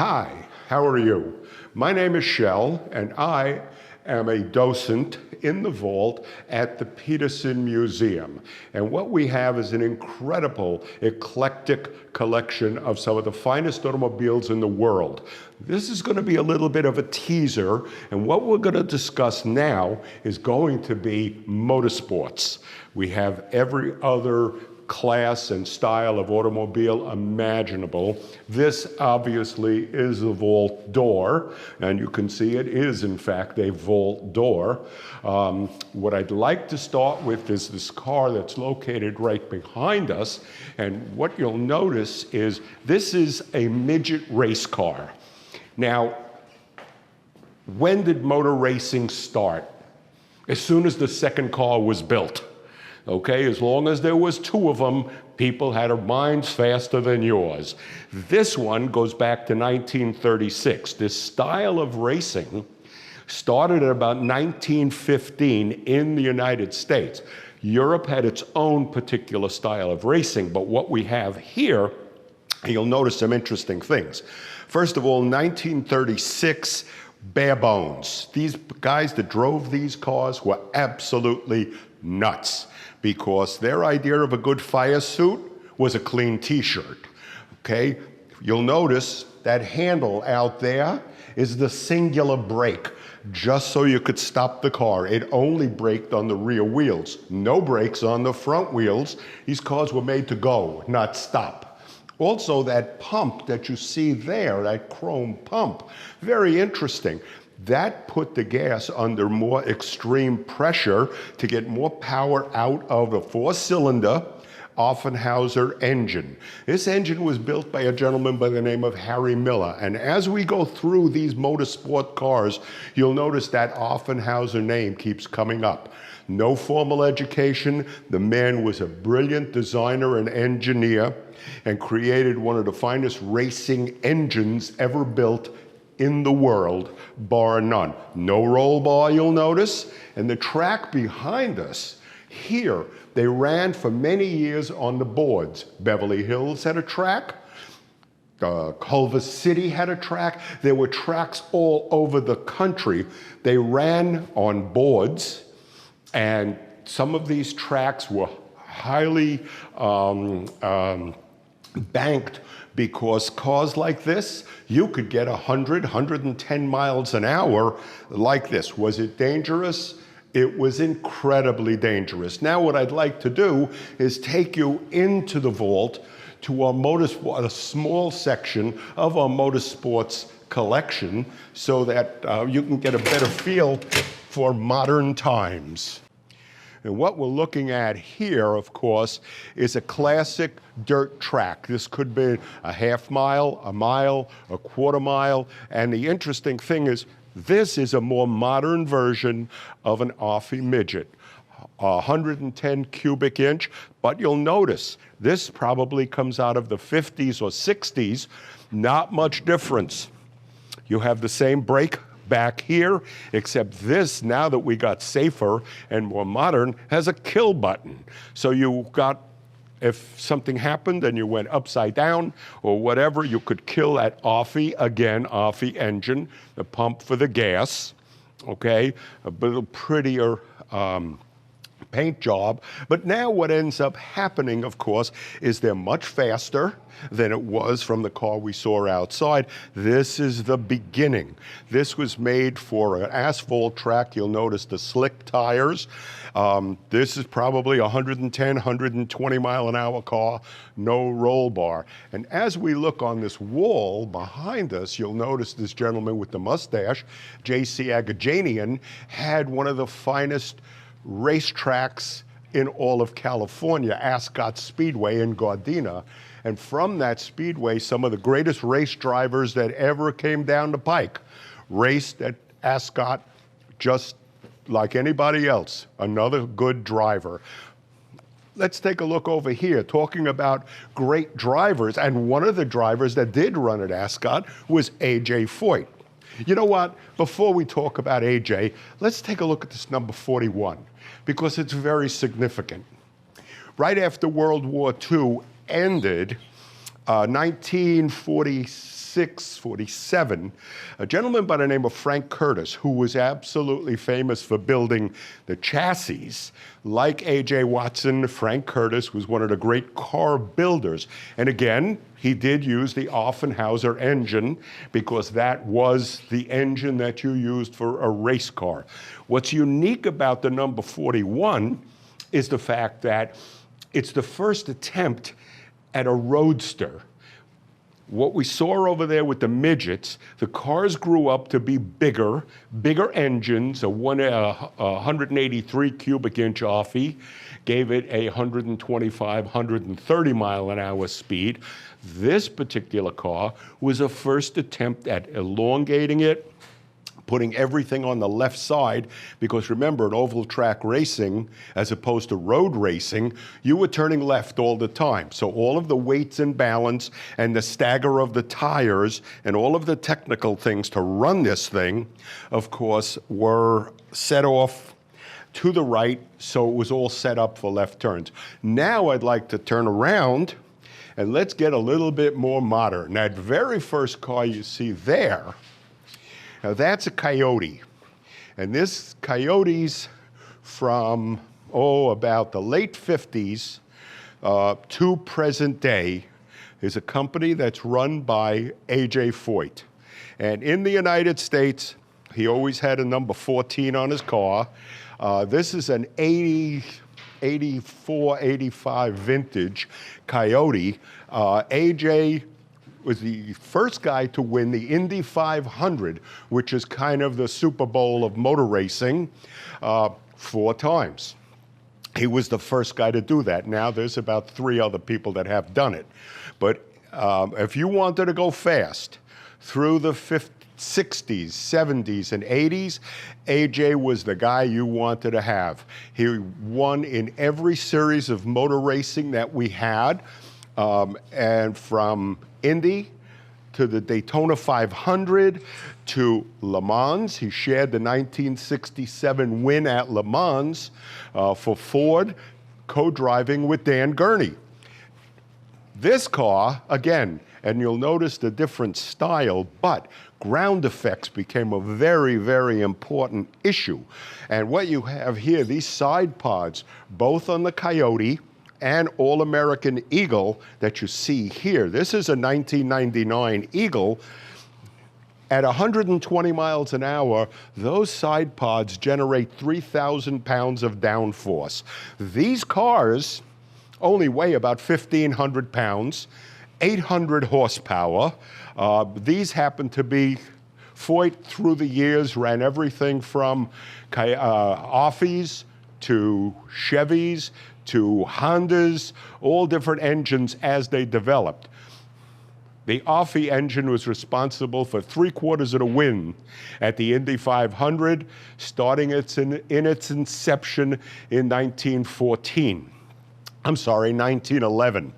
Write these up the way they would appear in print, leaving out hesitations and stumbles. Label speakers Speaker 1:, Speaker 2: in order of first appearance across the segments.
Speaker 1: Hi, how are you? My name is Shell, and I am a docent in the vault at the Petersen Museum. And what we have is an incredible, eclectic collection of some of the finest automobiles in the world. This is going to be a little bit of a teaser, and what we're going to discuss now is going to be motorsports. We have every other class and style of automobile imaginable. This obviously is a vault door, and you can see it is in fact a vault door. What I'd like to start with is this car that's located right behind us, and what you'll notice is this is a midget race car. Now, when did motor racing start? As soon as the second car was built. Okay, as long as there was two of them, people had their minds faster than yours. This one goes back to 1936. This style of racing started at about 1915 in the United States. Europe had its own particular style of racing, but what we have here, you'll notice some interesting things. First of all, 1936, bare bones. These guys that drove these cars were absolutely nuts, because their idea of a good fire suit was a clean t-shirt, okay? You'll notice that handle out there is the singular brake, just so you could stop the car. It only braked on the rear wheels, no brakes on the front wheels. These cars were made to go, not stop. Also, that pump that you see there, that chrome pump, very interesting. That put the gas under more extreme pressure to get more power out of a four-cylinder Offenhauser engine. This engine was built by a gentleman by the name of Harry Miller, and as we go through these motorsport cars, you'll notice that Offenhauser name keeps coming up. No formal education. The man was a brilliant designer and engineer and created one of the finest racing engines ever built in the world, bar none. No roll bar, you'll notice. And the track behind us, here, they ran for many years on the boards. Beverly Hills had a track. Culver City had a track. There were tracks all over the country. They ran on boards, and some of these tracks were highly banked, because cars like this, you could get 100, 110 miles an hour like this. Was it dangerous? It was incredibly dangerous. Now what I'd like to do is take you into the vault to our motorsport, a small section of our motorsports collection, so that you can get a better feel for modern times. And what we're looking at here, of course, is a classic dirt track. This could be a half mile, a mile, a quarter mile. And the interesting thing is, this is a more modern version of an Offie midget. 110 cubic inch, but you'll notice this probably comes out of the 50s or 60s. Not much difference. You have the same brake back here, except this, now that we got safer and more modern, has a kill button. So you got, if something happened and you went upside down or whatever, you could kill that Offie, again, Offie engine, the pump for the gas, okay? A little prettier paint job. But now what ends up happening, of course, is they're much faster than it was from the car we saw outside. This is the beginning. This was made for an asphalt track. You'll notice the slick tires. This is probably a 110, 120 mile an hour car, no roll bar. And as we look on this wall behind us, you'll notice this gentleman with the mustache, J.C. Agajanian, had one of the finest racetracks in all of California, Ascot Speedway in Gardena. And from that speedway, some of the greatest race drivers that ever came down the pike raced at Ascot, just like anybody else. Another good driver. Let's take a look over here, talking about great drivers. And one of the drivers that did run at Ascot was A.J. Foyt. You know what? Before we talk about A.J., let's take a look at this number 41, because it's very significant. Right after World War II ended, 1946, 47, a gentleman by the name of Frank Curtis, who was absolutely famous for building the chassis. Like A.J. Watson, Frank Curtis was one of the great car builders. And again, he did use the Offenhauser engine because that was the engine that you used for a race car. What's unique about the number 41 is the fact that it's the first attempt at a roadster. What we saw over there with the midgets, the cars grew up to be bigger engines, a 183 cubic inch Offie, gave it a 125, 130 mile an hour speed. This particular car was a first attempt at elongating it, putting everything on the left side, because remember, in oval track racing, as opposed to road racing, you were turning left all the time. So all of the weights and balance and the stagger of the tires and all of the technical things to run this thing, of course, were set off to the right, so it was all set up for left turns. Now I'd like to turn around and let's get a little bit more modern. That very first car you see there, now that's a Coyote, and this Coyote's from, about the late 50s to present day, is a company that's run by A.J. Foyt. And in the United States, he always had a number 14 on his car. This is an 84, 85 vintage Coyote. A.J. was the first guy to win the Indy 500, which is kind of the Super Bowl of motor racing, 4 times. He was the first guy to do that. Now there's about 3 other people that have done it. But if you wanted to go fast through the 50s, 60s, 70s, and 80s, AJ was the guy you wanted to have. He won in every series of motor racing that we had, and from Indy to the Daytona 500 to Le Mans. He shared the 1967 win at Le Mans for Ford, co-driving with Dan Gurney. This car, again, and you'll notice the different style, but ground effects became a very, very important issue. And what you have here, these side pods, both on the Coyote and All-American Eagle that you see here. This is a 1999 Eagle. At 120 miles an hour, those side pods generate 3,000 pounds of downforce. These cars only weigh about 1,500 pounds, 800 horsepower. These happen to be, Foyt through the years ran everything from Offies to Chevys to Hondas, all different engines as they developed. The Offie engine was responsible for 3/4 of the win at the Indy 500, starting in its inception in 1911.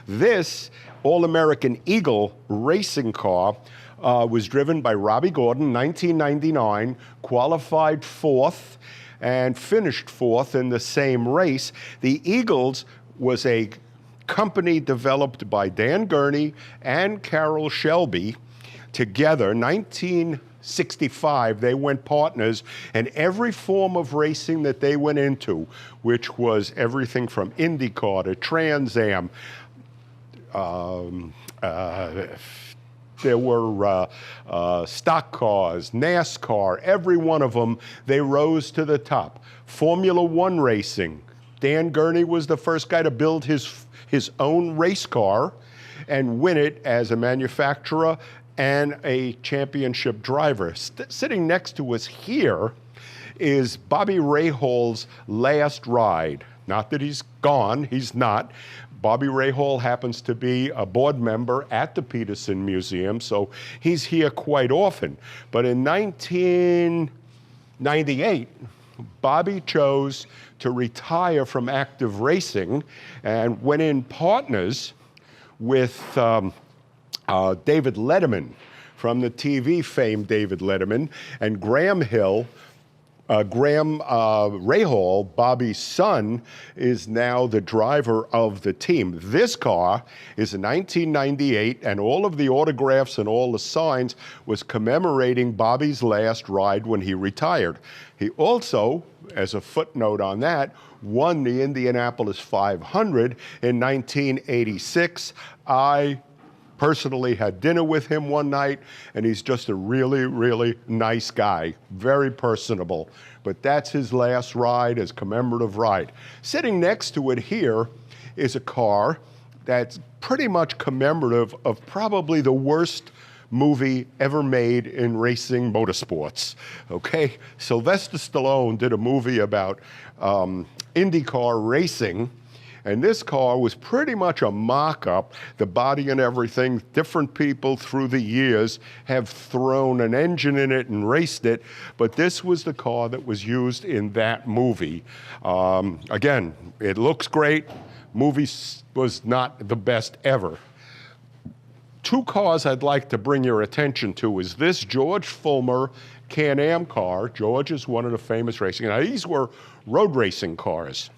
Speaker 1: This All-American Eagle racing car was driven by Robbie Gordon, 1999, qualified 4th and finished 4th in the same race. The Eagles was a company developed by Dan Gurney and Carroll Shelby together. 1965, they went partners, and every form of racing that they went into, which was everything from IndyCar to Trans Am, there were stock cars, NASCAR, every one of them, they rose to the top. Formula One racing. Dan Gurney was the first guy to build his own race car and win it as a manufacturer and a championship driver. Sitting next to us here is Bobby Rahall's last ride. Not that he's gone, he's not. Bobby Rahal happens to be a board member at the Petersen Museum, so he's here quite often. But in 1998, Bobby chose to retire from active racing and went in partners with David Letterman, from the TV fame David Letterman, and Graham Hill Graham Rahal, Bobby's son, is now the driver of the team. This car is a 1998, and all of the autographs and all the signs was commemorating Bobby's last ride when he retired. He also, as a footnote on that, won the Indianapolis 500 in 1986. I personally had dinner with him one night, and he's just a really, really nice guy, very personable. But that's his last ride, his commemorative ride. Sitting next to it here is a car that's pretty much commemorative of probably the worst movie ever made in racing motorsports, okay? Sylvester Stallone did a movie about IndyCar racing, and this car was pretty much a mock-up, the body and everything. Different people through the years have thrown an engine in it and raced it, but this was the car that was used in that movie. Again, it looks great. Movie was not the best ever. Two cars I'd like to bring your attention to is this George Fulmer Can-Am car. George is one of the famous racing. Now, these were road racing cars.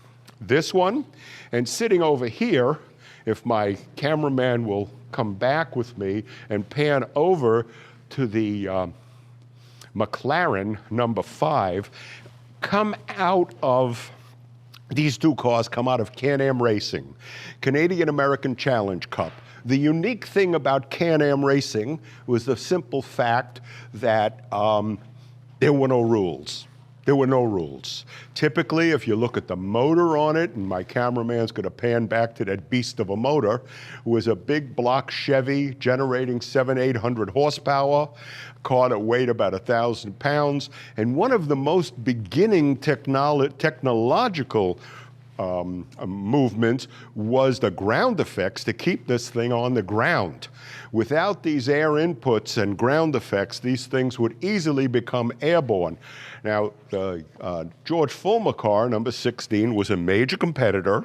Speaker 1: This one, and sitting over here, if my cameraman will come back with me and pan over to the McLaren number 5, these two cars come out of Can-Am Racing, Canadian American Challenge Cup. The unique thing about Can-Am Racing was the simple fact that there were no rules. There were no rules. Typically, if you look at the motor on it, and my cameraman's gonna pan back to that beast of a motor, it was a big block Chevy generating 700-800 horsepower, a car that weighed about 1,000 pounds, and one of the most beginning technological movements was the ground effects to keep this thing on the ground. Without these air inputs and ground effects, these things would easily become airborne. Now, the George Fulmer car, number 16, was a major competitor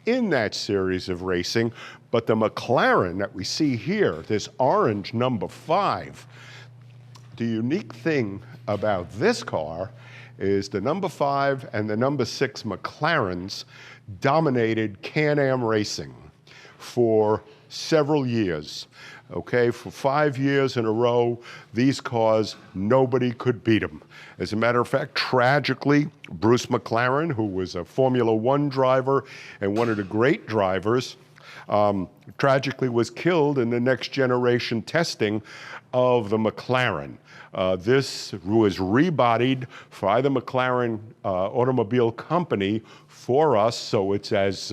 Speaker 1: in that series of racing, but the McLaren that we see here, this orange number 5, the unique thing about this car is the number 5 and the number 6 McLarens dominated Can-Am racing for several years. Okay, for 5 years in a row, these cars, nobody could beat them. As a matter of fact, tragically, Bruce McLaren, who was a Formula One driver and one of the great drivers, tragically was killed in the next generation testing of the McLaren. This was rebodied by the McLaren automobile company for us, so it's as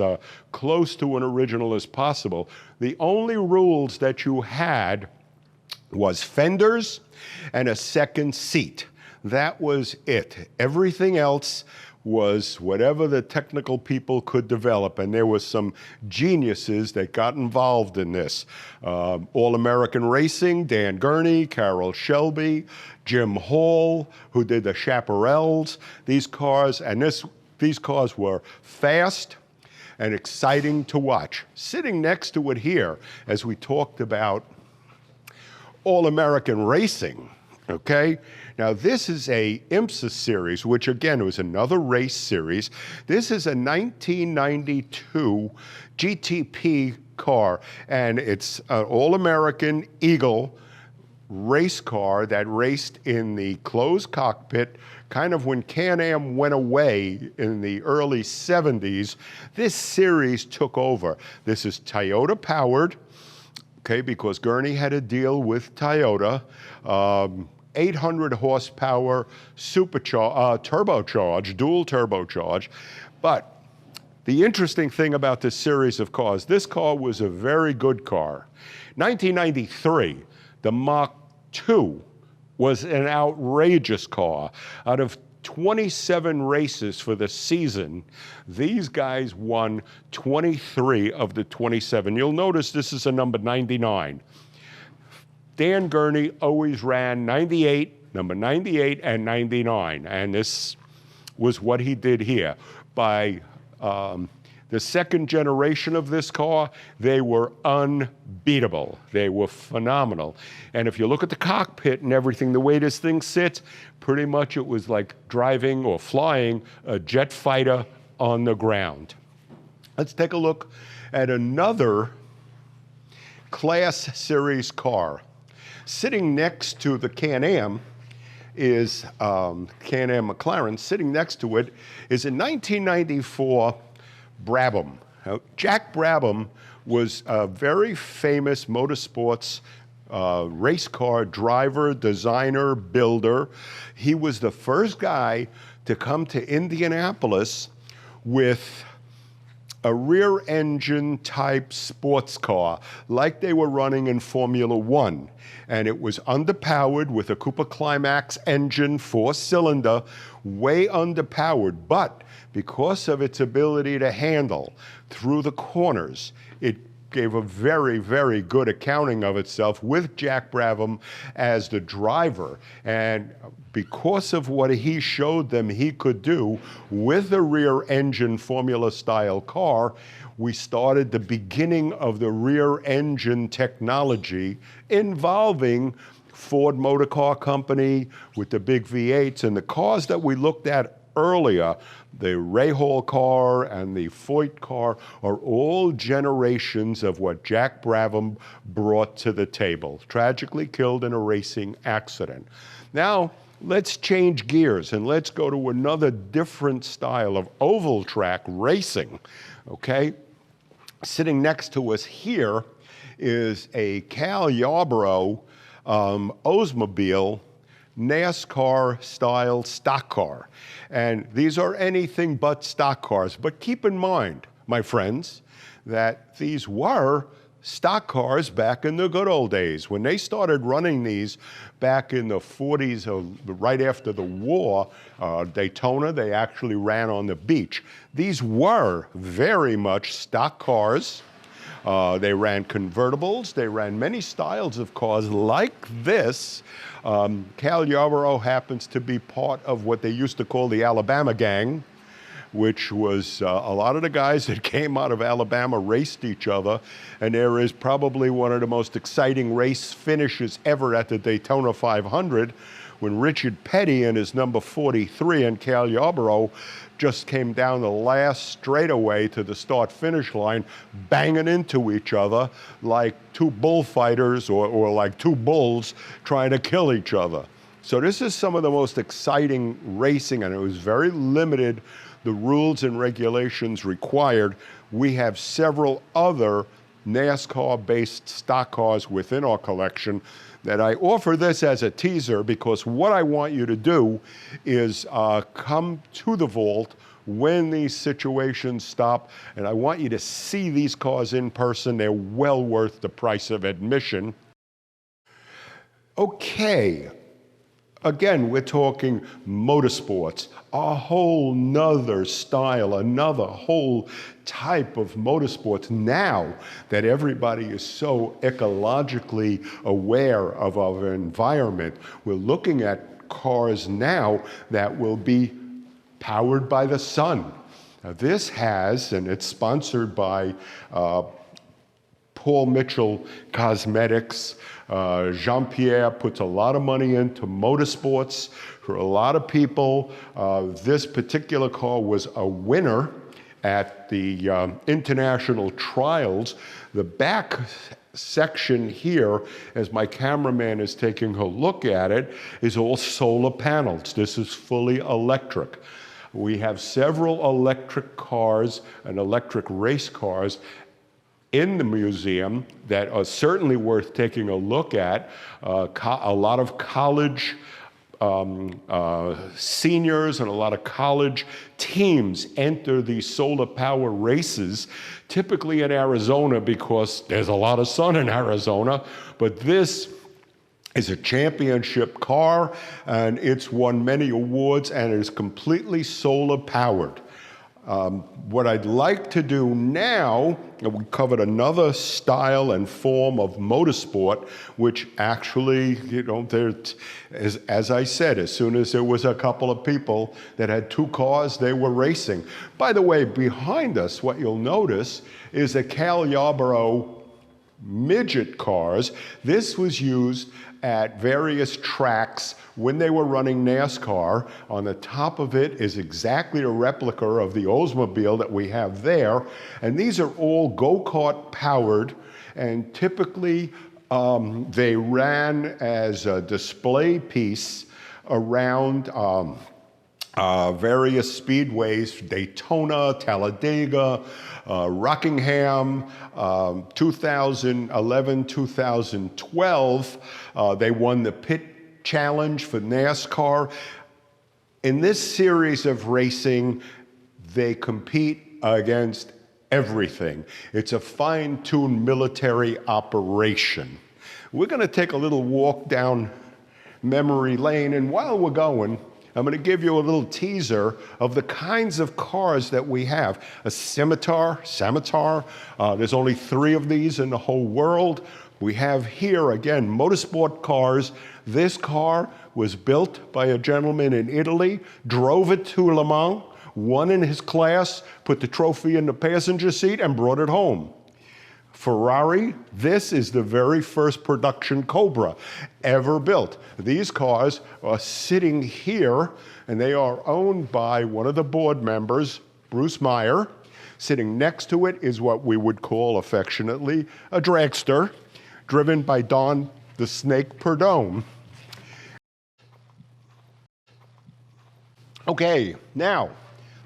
Speaker 1: close to an original as possible. The only rules that you had was fenders and a second seat. That was it. Everything else was whatever the technical people could develop, and there was some geniuses that got involved in this. All-American Racing, Dan Gurney, Carroll Shelby, Jim Hall, who did the Chaparrals. These cars, these cars were fast and exciting to watch. Sitting next to it here, as we talked about All-American Racing, okay? Now, this is a IMSA series, which again was another race series. This is a 1992 GTP car, and it's an All-American Eagle race car that raced in the closed cockpit, kind of when Can-Am went away in the early 70s. This series took over. This is Toyota powered, okay, because Gurney had a deal with Toyota. 800 horsepower turbocharged, dual turbocharged. But the interesting thing about this series of cars, this car was a very good car. 1993, the Mach 2 was an outrageous car. Out of 27 races for the season, these guys won 23 of the 27. You'll notice this is a number 99. Dan Gurney always ran 98, number 98 and 99, and this was what he did here. By the The second generation of this car, they were unbeatable. They were phenomenal. And if you look at the cockpit and everything, the way this thing sits, pretty much it was like driving or flying a jet fighter on the ground. Let's take a look at another Class Series car. Sitting next to the Can-Am is Can-Am McLaren. Sitting next to it is a 1994 Brabham. Now, Jack Brabham was a very famous motorsports race car driver, designer, builder. He was the first guy to come to Indianapolis with a rear engine type sports car like they were running in Formula One. And it was underpowered with a Cooper Climax engine, 4-cylinder, way underpowered. But because of its ability to handle through the corners, it gave a very, very good accounting of itself with Jack Brabham as the driver. And because of what he showed them he could do with a rear engine Formula style car, we started the beginning of the rear engine technology involving Ford Motor Car Company with the big V8s, and the cars that we looked at earlier, the Rahal car and the Foyt car, are all generations of what Jack Brabham brought to the table. Tragically killed in a racing accident. Now, let's change gears and let's go to another different style of oval track racing, okay? Sitting next to us here is a Cal Yarborough Oldsmobile NASCAR style stock car. And these are anything but stock cars. But keep in mind, my friends, that these were stock cars back in the good old days. When they started running these back in the 40s, right after the war, Daytona, they actually ran on the beach. These were very much stock cars. They ran convertibles. They ran many styles of cars like this. Cal Yarborough happens to be part of what they used to call the Alabama Gang, which was a lot of the guys that came out of Alabama raced each other. And there is probably one of the most exciting race finishes ever at the Daytona 500 when Richard Petty and his number 43 and Cal Yarborough just came down the last straightaway to the start-finish line, banging into each other like two bullfighters or like two bulls trying to kill each other. So this is some of the most exciting racing, and it was very limited, the rules and regulations required. We have several other NASCAR-based stock cars within our collection that I offer this as a teaser because what I want you to do is come to the vault when these situations stop, and I want you to see these cars in person. They're well worth the price of admission. Okay. Again, we're talking motorsports, a whole nother style, another whole type of motorsports now that everybody is so ecologically aware of our environment. We're looking at cars now that will be powered by the sun. Now this has, and it's sponsored by Paul Mitchell Cosmetics. Jean-Pierre puts a lot of money into motorsports for a lot of people. This particular car was a winner at the international trials. The back section here, as my cameraman is taking a look at it, is all solar panels. This is fully electric. We have several electric cars and electric race cars in the museum that are certainly worth taking a look at. A lot of college seniors and a lot of college teams enter these solar power races, typically in Arizona because there's a lot of sun in Arizona, but this is a championship car and it's won many awards and is completely solar powered. What I'd like to do now, we covered another style and form of motorsport, which actually, as I said, as soon as there was a couple of people that had two cars, they were racing. By the way, behind us, what you'll notice is a Cal Yarborough midget cars. This was used at various tracks when they were running NASCAR. On the top of it is exactly a replica of the Oldsmobile that we have there. And these are all go-kart powered, and typically they ran as a display piece around various speedways: Daytona, Talladega, Rockingham, 2011, 2012. They won the Pit Challenge for NASCAR. In this series of racing, they compete against everything. It's a fine-tuned military operation. We're going to take a little walk down memory lane, and while we're going, I'm going to give you a little teaser of the kinds of cars that we have. A Scimitar, there's only 3 of these in the whole world. We have here, again, motorsport cars. This car was built by a gentleman in Italy, drove it to Le Mans, won in his class, put the trophy in the passenger seat, and brought it home. Ferrari, this is the very first production Cobra ever built. These cars are sitting here, and they are owned by one of the board members, Bruce Meyer. Sitting next to it is what we would call affectionately a dragster, driven by Don the Snake Perdome. Okay, now,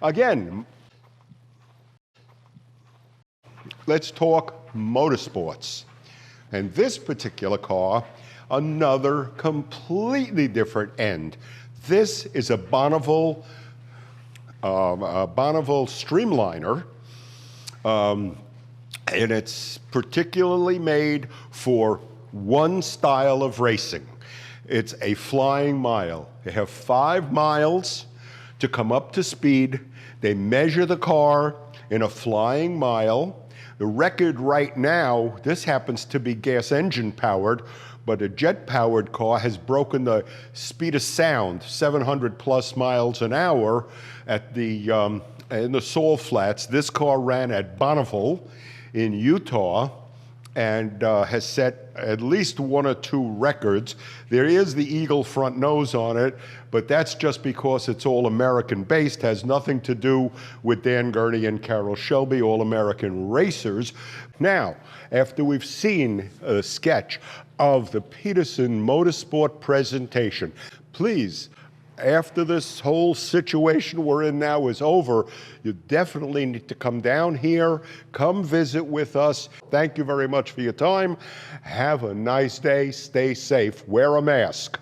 Speaker 1: again, let's talk motorsports. And this particular car, another completely different end. This is a Bonneville Streamliner, and it's particularly made for one style of racing. It's a flying mile. They have 5 miles to come up to speed. They measure the car in a flying mile. The record right now, this happens to be gas engine powered, but a jet powered car has broken the speed of sound, 700 plus miles an hour at the in the Salt Flats. This car ran at Bonneville in Utah and has set at least 1 or 2 records. There is the Eagle front nose on it, but that's just because it's all American based, has nothing to do with Dan Gurney and Carroll Shelby, all American racers. Now, after we've seen a sketch of the Petersen Motorsport presentation, please, after this whole situation we're in now is over, you definitely need to come down here, come visit with us. Thank you very much for your time. Have a nice day, stay safe, wear a mask.